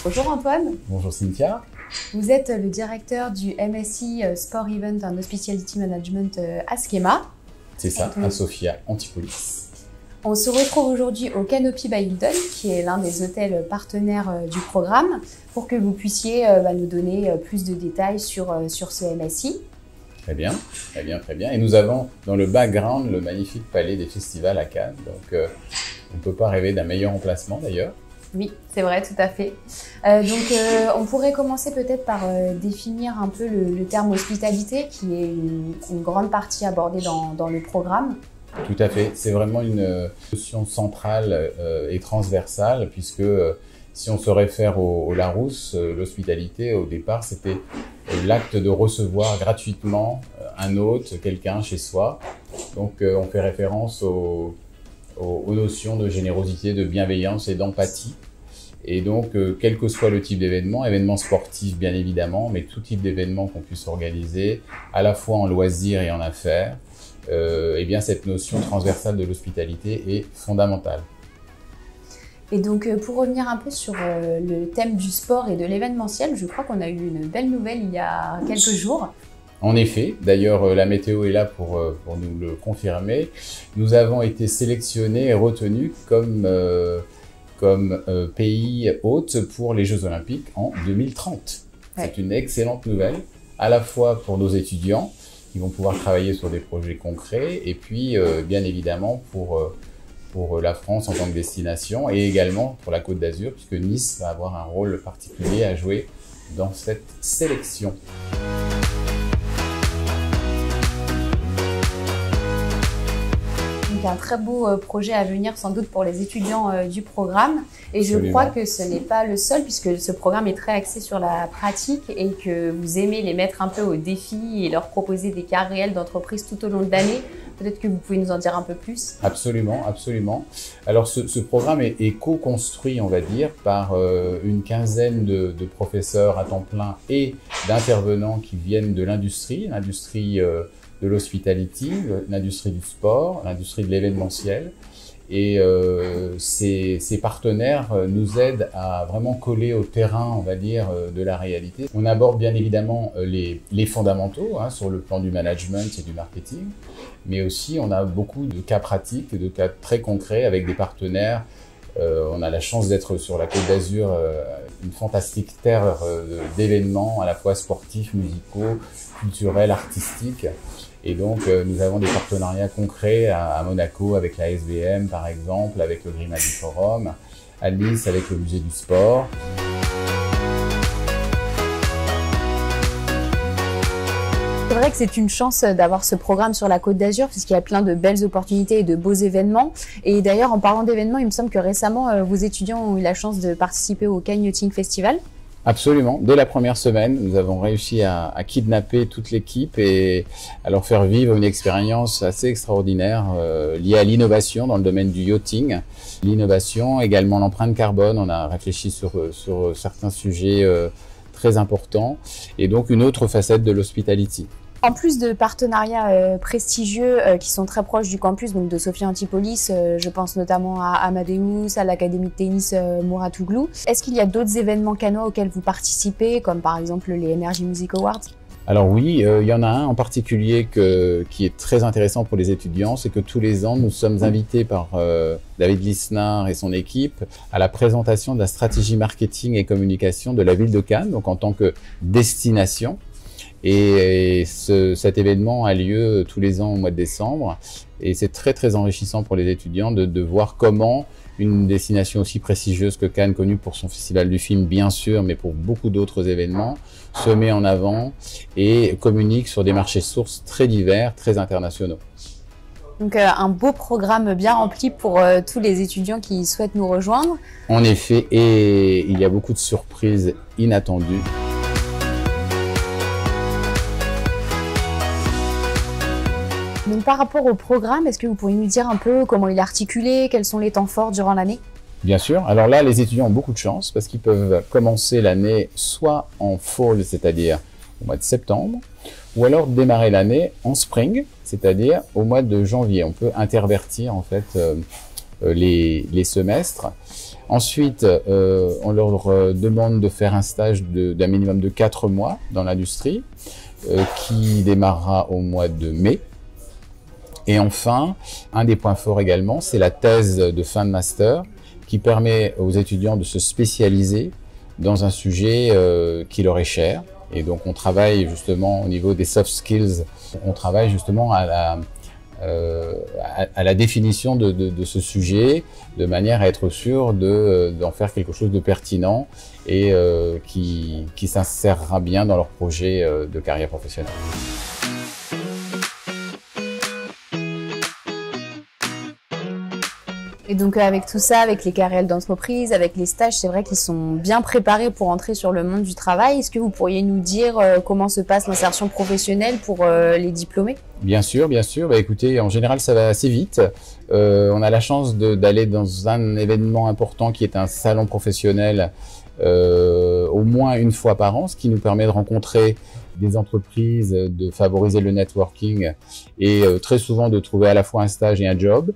Bonjour Antoine. Bonjour Cynthia. Vous êtes le directeur du MSI Sport Event and Hospitality Management à Schema. C'est ça, à Sofia Antipolis. On se retrouve aujourd'hui au Canopy by Hilton, qui est l'un des hôtels partenaires du programme, pour que vous puissiez nous donner plus de détails sur ce MSI. Très bien, très bien, très bien. Et nous avons dans le background le magnifique palais des festivals à Cannes. Donc on ne peut pas rêver d'un meilleur emplacement d'ailleurs. Oui, c'est vrai, tout à fait. On pourrait commencer peut-être par définir un peu le terme hospitalité, qui est une grande partie abordée dans le programme. Tout à fait, c'est vraiment une notion centrale et transversale, puisque si on se réfère au Larousse, l'hospitalité au départ c'était l'acte de recevoir gratuitement un hôte, quelqu'un chez soi. Donc on fait référence aux notions de générosité, de bienveillance et d'empathie. Et donc, quel que soit le type d'événement, événement sportif bien évidemment, mais tout type d'événement qu'on puisse organiser, à la fois en loisirs et en affaires, eh bien cette notion transversale de l'hospitalité est fondamentale. Et donc, pour revenir un peu sur le thème du sport et de l'événementiel, je crois qu'on a eu une belle nouvelle il y a quelques jours. En effet, d'ailleurs la météo est là pour nous le confirmer, nous avons été sélectionnés et retenus comme pays hôte pour les Jeux Olympiques en 2030. Ouais. C'est une excellente nouvelle, à la fois pour nos étudiants qui vont pouvoir travailler sur des projets concrets et puis bien évidemment pour la France en tant que destination et également pour la Côte d'Azur puisque Nice va avoir un rôle particulier à jouer dans cette sélection. Un très beau projet à venir sans doute pour les étudiants du programme et je crois que ce n'est pas le seul puisque ce programme est très axé sur la pratique et que vous aimez les mettre un peu au défi et leur proposer des cas réels d'entreprise tout au long de l'année. Peut-être que vous pouvez nous en dire un peu plus. Absolument, absolument. Alors ce programme est co-construit, on va dire, par une quinzaine de professeurs à temps plein et d'intervenants qui viennent de l'industrie de l'hospitality, l'industrie du sport, l'industrie de l'événementiel. Et ces partenaires nous aident à vraiment coller au terrain, on va dire, de la réalité. On aborde bien évidemment les fondamentaux sur le plan du management et du marketing, mais aussi on a beaucoup de cas pratiques, de cas très concrets avec des partenaires. On a la chance d'être sur la Côte d'Azur, une fantastique terre d'événements à la fois sportifs, musicaux, culturels, artistiques. Et donc, nous avons des partenariats concrets à Monaco avec la SBM, par exemple, avec le Grimaldi Forum, à Nice avec le Musée du Sport. C'est vrai que c'est une chance d'avoir ce programme sur la Côte d'Azur puisqu'il y a plein de belles opportunités et de beaux événements. Et d'ailleurs, en parlant d'événements, il me semble que récemment, vos étudiants ont eu la chance de participer au Cannes Yachting Festival. Absolument. Dès la première semaine, nous avons réussi à kidnapper toute l'équipe et à leur faire vivre une expérience assez extraordinaire liée à l'innovation dans le domaine du yachting. L'innovation, également l'empreinte carbone. On a réfléchi sur certains sujets très importants et donc une autre facette de l'hospitality. En plus de partenariats prestigieux qui sont très proches du campus, donc de Sofia Antipolis, je pense notamment à Amadeus, à l'Académie de tennis Mouratoglou. Est-ce qu'il y a d'autres événements cannois auxquels vous participez, comme par exemple les Energy Music Awards? Alors oui, il y en a un en particulier qui est très intéressant pour les étudiants, c'est que tous les ans, nous sommes invités par David Lisnard et son équipe à la présentation de la stratégie marketing et communication de la ville de Cannes, donc en tant que destination. Et cet événement a lieu tous les ans au mois de décembre et c'est très très enrichissant pour les étudiants de voir comment une destination aussi prestigieuse que Cannes, connue pour son festival du film bien sûr, mais pour beaucoup d'autres événements, se met en avant et communique sur des marchés sources très divers, très internationaux. Donc un beau programme bien rempli pour tous les étudiants qui souhaitent nous rejoindre. En effet, et il y a beaucoup de surprises inattendues. Donc par rapport au programme, est-ce que vous pourriez nous dire un peu comment il est articulé, quels sont les temps forts durant l'année? Bien sûr. Alors là, les étudiants ont beaucoup de chance parce qu'ils peuvent commencer l'année soit en fall, c'est-à-dire au mois de septembre, ou alors démarrer l'année en spring, c'est-à-dire au mois de janvier. On peut intervertir en fait les semestres. Ensuite, on leur demande de faire un stage d'un minimum de 4 mois dans l'industrie, qui démarrera au mois de mai. Et enfin, un des points forts également, c'est la thèse de fin de master, qui permet aux étudiants de se spécialiser dans un sujet qui leur est cher. Et donc, on travaille justement au niveau des soft skills, on travaille justement à la définition de ce sujet, de manière à être sûr d'en faire quelque chose de pertinent et qui s'insérera bien dans leur projet de carrière professionnelle. Et donc avec tout ça, avec les carrières d'entreprise, avec les stages, c'est vrai qu'ils sont bien préparés pour entrer sur le monde du travail. Est-ce que vous pourriez nous dire comment se passe l'insertion professionnelle pour les diplômés? Bien sûr, bien sûr. Bah, écoutez, en général, ça va assez vite. On a la chance d'aller dans un événement important qui est un salon professionnel au moins une fois par an, ce qui nous permet de rencontrer des entreprises, de favoriser le networking et très souvent de trouver à la fois un stage et un job.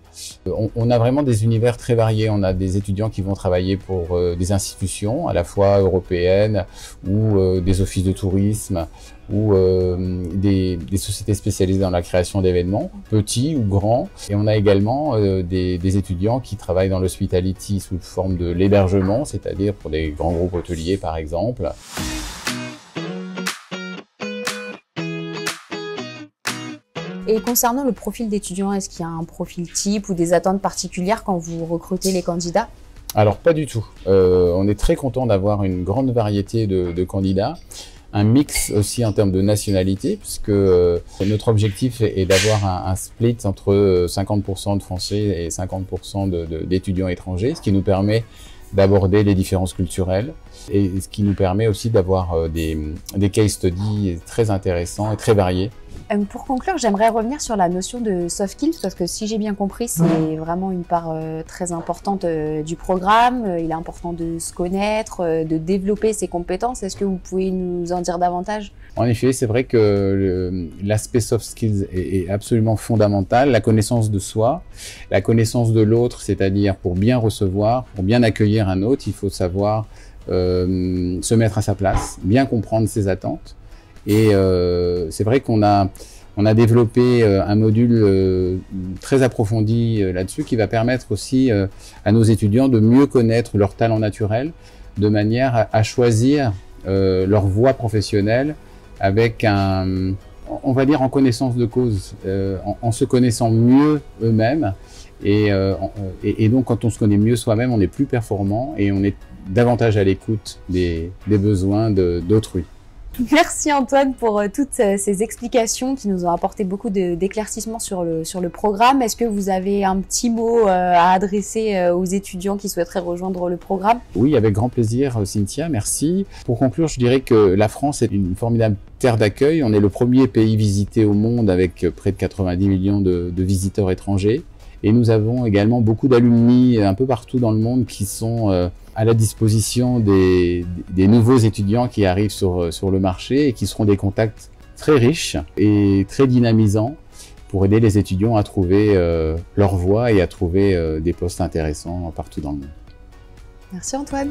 On a vraiment des univers très variés. On a des étudiants qui vont travailler pour des institutions à la fois européennes ou des offices de tourisme ou des sociétés spécialisées dans la création d'événements, petits ou grands. Et on a également des étudiants qui travaillent dans l'hospitality sous forme de l'hébergement, c'est-à-dire pour des grands groupes hôteliers par exemple. Et concernant le profil d'étudiant, est-ce qu'il y a un profil type ou des attentes particulières quand vous recrutez les candidats? Alors pas du tout. On est très content d'avoir une grande variété de candidats. Un mix aussi en termes de nationalité, puisque notre objectif est d'avoir un split entre 50% de Français et 50% d'étudiants étrangers, ce qui nous permet d'aborder les différences culturelles et ce qui nous permet aussi d'avoir des case studies très intéressants et très variés. Pour conclure, j'aimerais revenir sur la notion de soft skills parce que si j'ai bien compris, c'est vraiment une part très importante du programme. Il est important de se connaître, de développer ses compétences. Est-ce que vous pouvez nous en dire davantage? En effet, c'est vrai que l'aspect soft skills est absolument fondamental. La connaissance de soi, la connaissance de l'autre, c'est-à-dire pour bien recevoir, pour bien accueillir un autre, il faut savoir se mettre à sa place, bien comprendre ses attentes. Et c'est vrai qu'on a développé un module très approfondi là-dessus qui va permettre aussi à nos étudiants de mieux connaître leurs talents naturels, de manière à choisir leur voie professionnelle avec on va dire en connaissance de cause, en se connaissant mieux eux-mêmes. Et donc quand on se connaît mieux soi-même, on est plus performant et on est davantage à l'écoute des besoins d'autrui. Merci Antoine pour toutes ces explications qui nous ont apporté beaucoup d'éclaircissements sur le programme. Est-ce que vous avez un petit mot à adresser aux étudiants qui souhaiteraient rejoindre le programme? Oui, avec grand plaisir Cynthia, merci. Pour conclure, je dirais que la France est une formidable terre d'accueil. On est le premier pays visité au monde avec près de 90 millions de visiteurs étrangers. Et nous avons également beaucoup d'alumni un peu partout dans le monde qui sont à la disposition des nouveaux étudiants qui arrivent sur le marché et qui seront des contacts très riches et très dynamisants pour aider les étudiants à trouver leur voie et à trouver des postes intéressants partout dans le monde. Merci Antoine.